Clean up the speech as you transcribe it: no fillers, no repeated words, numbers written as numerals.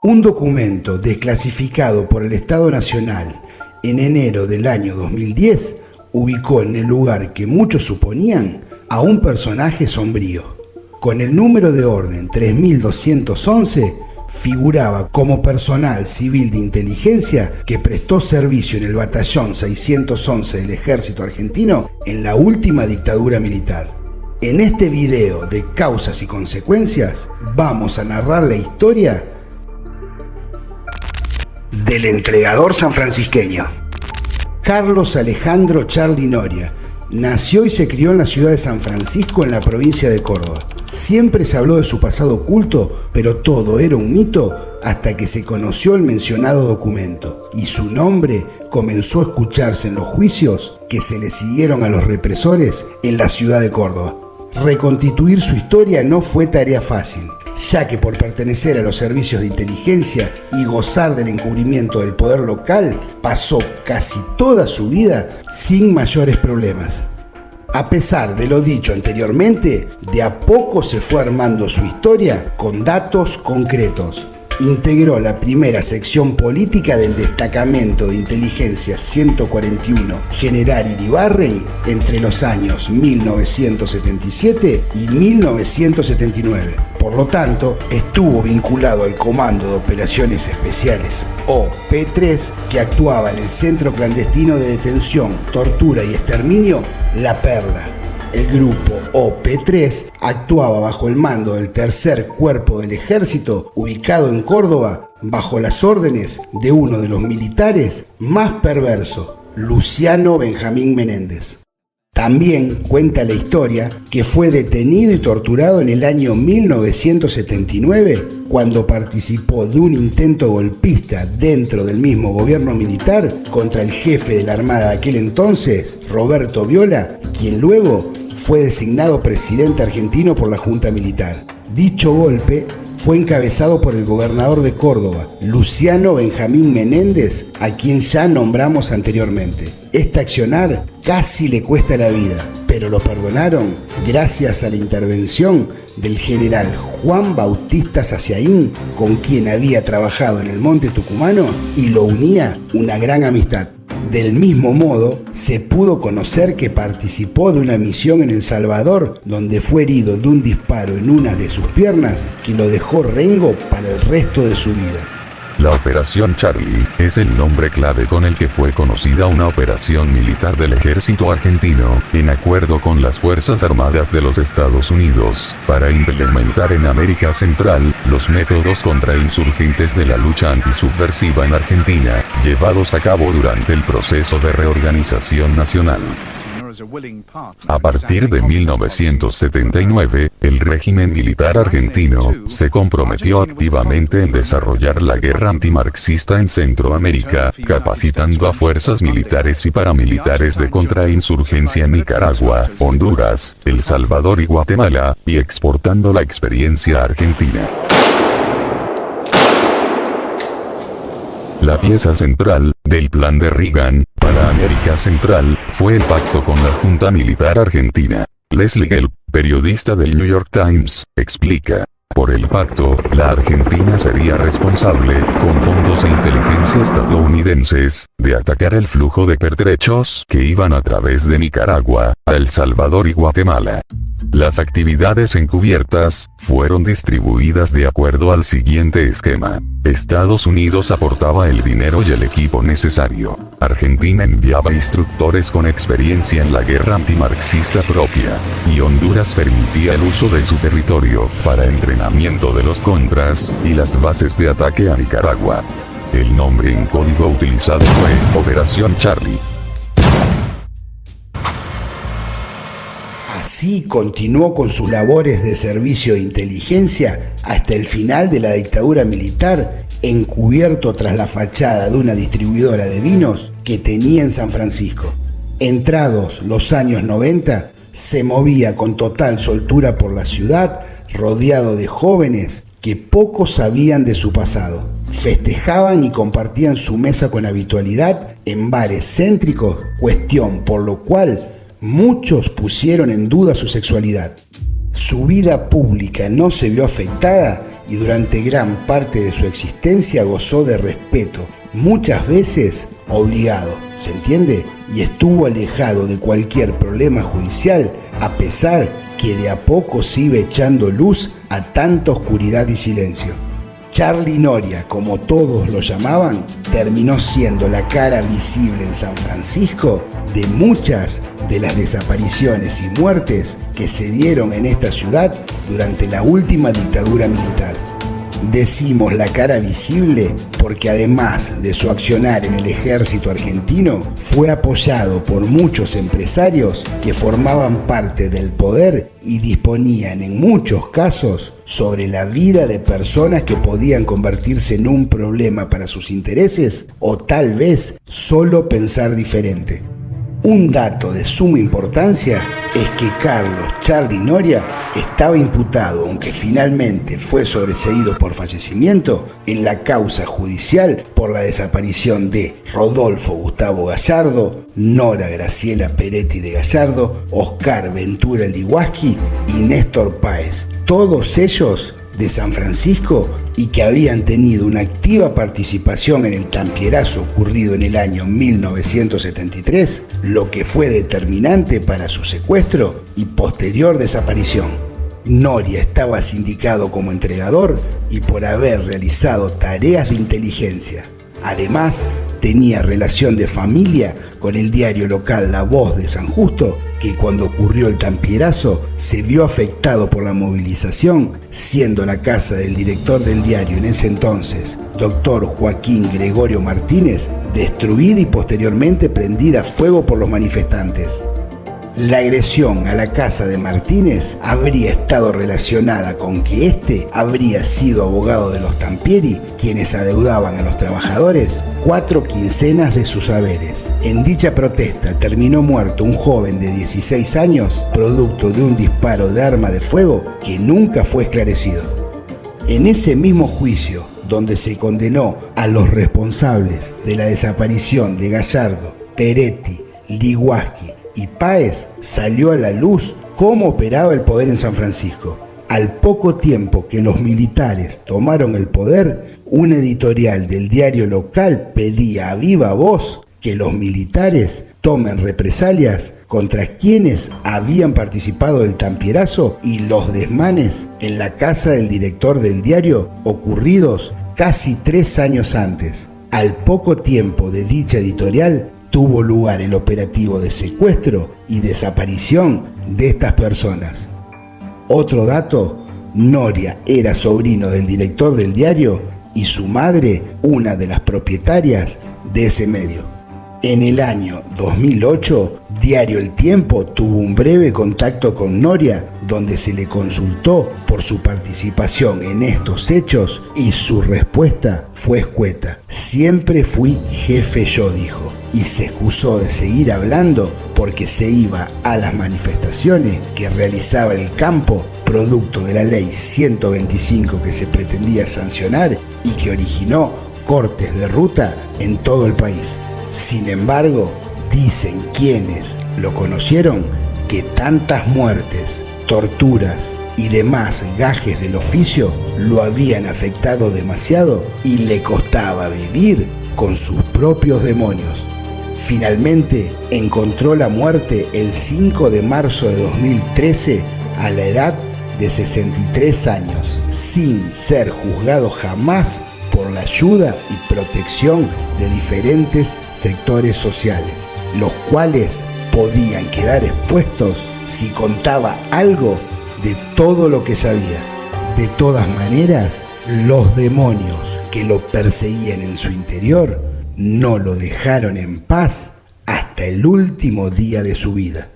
Un documento desclasificado por el Estado Nacional en enero del año 2010 ubicó en el lugar que muchos suponían a un personaje sombrío. Con el número de orden 3211 figuraba como personal civil de inteligencia que prestó servicio en el batallón 611 del Ejército Argentino en la última dictadura militar. En este video de causas y consecuencias vamos a narrar la historia del entregador sanfrancisqueño. Carlos Alejandro Charly Noria nació y se crió en la ciudad de San Francisco, en la provincia de Córdoba. Siempre se habló de su pasado oculto, pero todo era un mito hasta que se conoció el mencionado documento y su nombre comenzó a escucharse en los juicios que se le siguieron a los represores en la ciudad de Córdoba. Reconstituir su historia no fue tarea fácil, ya que por pertenecer a los servicios de inteligencia y gozar del encubrimiento del poder local, pasó casi toda su vida sin mayores problemas. A pesar de lo dicho anteriormente, de a poco se fue armando su historia con datos concretos. Integró la primera sección política del destacamento de inteligencia 141 General Iribarren entre los años 1977 y 1979. Por lo tanto, estuvo vinculado al Comando de Operaciones Especiales, o P3, que actuaba en el Centro Clandestino de Detención, Tortura y Exterminio La Perla. El grupo OP3 actuaba bajo el mando del Tercer Cuerpo del Ejército, ubicado en Córdoba, bajo las órdenes de uno de los militares más perversos, Luciano Benjamín Menéndez. También cuenta la historia que fue detenido y torturado en el año 1979 cuando participó de un intento golpista dentro del mismo gobierno militar contra el jefe de la Armada de aquel entonces, Roberto Viola, quien luego fue designado presidente argentino por la Junta Militar. Dicho golpe fue encabezado por el gobernador de Córdoba, Luciano Benjamín Menéndez, a quien ya nombramos anteriormente. Este accionar casi le cuesta la vida, pero lo perdonaron gracias a la intervención del general Juan Bautista Saciaín, con quien había trabajado en el Monte Tucumano y lo unía una gran amistad. Del mismo modo, se pudo conocer que participó de una misión en El Salvador, donde fue herido de un disparo en una de sus piernas que lo dejó rengo para el resto de su vida. La Operación Charly es el nombre clave con el que fue conocida una operación militar del ejército argentino, en acuerdo con las Fuerzas Armadas de los Estados Unidos, para implementar en América Central los métodos contrainsurgentes de la lucha antisubversiva en Argentina, llevados a cabo durante el proceso de reorganización nacional. A partir de 1979, el régimen militar argentino se comprometió activamente en desarrollar la guerra antimarxista en Centroamérica, capacitando a fuerzas militares y paramilitares de contrainsurgencia en Nicaragua, Honduras, El Salvador y Guatemala, y exportando la experiencia argentina. La pieza central del plan de Reagan para América Central fue el pacto con la Junta Militar Argentina. Leslie Gelb, periodista del New York Times, explica: por el pacto, la Argentina sería responsable, con fondos de inteligencia estadounidenses, de atacar el flujo de pertrechos que iban a través de Nicaragua, a El Salvador y Guatemala. Las actividades encubiertas fueron distribuidas de acuerdo al siguiente esquema. Estados Unidos aportaba el dinero y el equipo necesario. Argentina enviaba instructores con experiencia en la guerra antimarxista propia. Y Honduras permitía el uso de su territorio para entrenamiento de los contras y las bases de ataque a Nicaragua. El nombre en código utilizado fue Operación Charly. Así continuó con sus labores de servicio de inteligencia hasta el final de la dictadura militar, encubierto tras la fachada de una distribuidora de vinos que tenía en San Francisco. Entrados los años 90, se movía con total soltura por la ciudad, rodeado de jóvenes que poco sabían de su pasado. Festejaban y compartían su mesa con habitualidad en bares céntricos, cuestión por lo cual muchos pusieron en duda su sexualidad. Su vida pública no se vio afectada y durante gran parte de su existencia gozó de respeto, muchas veces obligado, ¿se entiende? Y estuvo alejado de cualquier problema judicial, a pesar que de a poco se iba echando luz a tanta oscuridad y silencio. Charly Noria, como todos lo llamaban, terminó siendo la cara visible en San Francisco de muchas de las desapariciones y muertes que se dieron en esta ciudad durante la última dictadura militar. Decimos la cara visible porque además de su accionar en el ejército argentino, fue apoyado por muchos empresarios que formaban parte del poder y disponían en muchos casos sobre la vida de personas que podían convertirse en un problema para sus intereses o tal vez solo pensar diferente. Un dato de suma importancia es que Carlos Charly Noria estaba imputado, aunque finalmente fue sobreseído por fallecimiento, en la causa judicial por la desaparición de Rodolfo Gustavo Gallardo, Nora Graciela Peretti de Gallardo, Oscar Ventura Liwaski y Néstor Páez, todos ellos de San Francisco y que habían tenido una activa participación en el tampierazo ocurrido en el año 1973, lo que fue determinante para su secuestro y posterior desaparición. Noria estaba sindicado como entregador y por haber realizado tareas de inteligencia. Además, tenía relación de familia con el diario local La Voz de San Justo, que cuando ocurrió el tampierazo se vio afectado por la movilización, siendo la casa del director del diario en ese entonces, doctor Joaquín Gregorio Martínez, destruida y posteriormente prendida a fuego por los manifestantes. La agresión a la casa de Martínez habría estado relacionada con que éste habría sido abogado de los Tampieri, quienes adeudaban a los trabajadores 4 quincenas de sus haberes. En dicha protesta terminó muerto un joven de 16 años, producto de un disparo de arma de fuego que nunca fue esclarecido. En ese mismo juicio, donde se condenó a los responsables de la desaparición de Gallardo, Peretti, Liwaski y Páez, salió a la luz cómo operaba el poder en San Francisco. Al poco tiempo que los militares tomaron el poder, un editorial del diario local pedía a viva voz que los militares tomen represalias contra quienes habían participado del tampierazo y los desmanes en la casa del director del diario ocurridos casi 3 años antes. Al poco tiempo de dicha editorial, tuvo lugar el operativo de secuestro y desaparición de estas personas. Otro dato, Noria era sobrino del director del diario y su madre una de las propietarias de ese medio. En el año 2008, Diario El Tiempo tuvo un breve contacto con Noria, donde se le consultó por su participación en estos hechos y su respuesta fue escueta. Siempre fui jefe yo, dijo, y se excusó de seguir hablando porque se iba a las manifestaciones que realizaba el campo, producto de la ley 125 que se pretendía sancionar y que originó cortes de ruta en todo el país. Sin embargo, dicen quienes lo conocieron que tantas muertes, torturas y demás gajes del oficio lo habían afectado demasiado y le costaba vivir con sus propios demonios. Finalmente encontró la muerte el 5 de marzo de 2013 a la edad de 63 años, sin ser juzgado jamás por la ayuda y protección de diferentes sectores sociales, los cuales podían quedar expuestos si contaba algo de todo lo que sabía. De todas maneras, los demonios que lo perseguían en su interior no lo dejaron en paz hasta el último día de su vida.